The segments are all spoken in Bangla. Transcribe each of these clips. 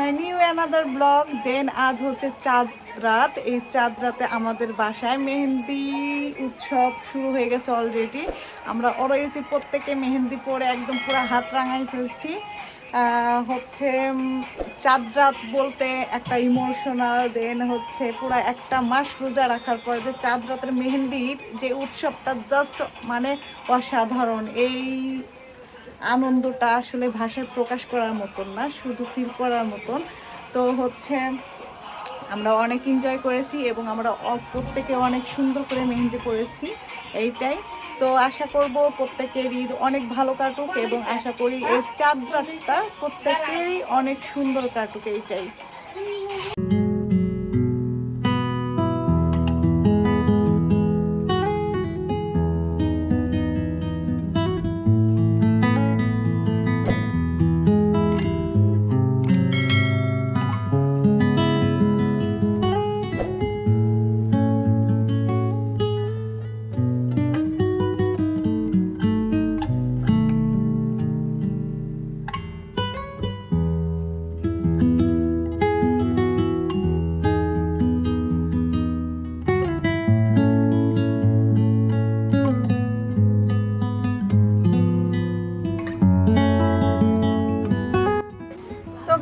মাই নিউ অ্যানাদার ব্লগ। দেন আজ হচ্ছে চাঁদ রাত। এই চাঁদ রাতে আমাদের বাসায় মেহেন্দি উৎসব শুরু হয়ে গেছে অলরেডি। আমরা অলরেডি প্রত্যেকে মেহেন্দি পরে একদম পুরো হাত রাঙাই ফেলছি। হচ্ছে চাঁদ রাত বলতে একটা ইমোশনাল, দেন হচ্ছে পুরো একটা মাস রোজা রাখার পর যে চাঁদ রাতের মেহেন্দির যে উৎসবটা জাস্ট মানে অসাধারণ। এই আনন্দটা আসলে ভাষায় প্রকাশ করার মতন না, শুধু ফিল করার মতন। তো হচ্ছে আমরা অনেক এনজয় করেছি এবং আমরা প্রত্যেকে অনেক সুন্দর করে মেহেন্দি পরেছি, এইটাই। তো আশা করব প্রত্যেকের ঈদ অনেক ভালো কাটুক এবং আশা করি এই চাঁদ রাতটা প্রত্যেকেরই অনেক সুন্দর কাটুক, এইটাই।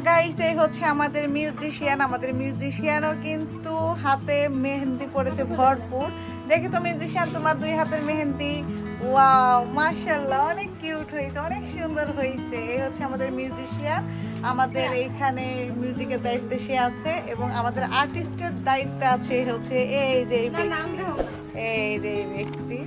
গাইস, এই হচ্ছে আমাদের মিউজিশিয়ানও কিন্তু হাতে মেহেন্দি পড়েছে ভরপুর। দেখি তো মিউজিশিয়ান, তোমার দুই হাতের মেহেন্দি। ওয়াও, মাশাআল্লাহ, অনেক কিউট হয়েছে, অনেক সুন্দর হয়েছে। এই হচ্ছে আমাদের মিউজিশিয়ান। আমাদের এইখানে মিউজিকের দায়িত্বে সে আছে এবং আমাদের আর্টিস্টের দায়িত্বে আছে হচ্ছে এই যে ব্যক্তি।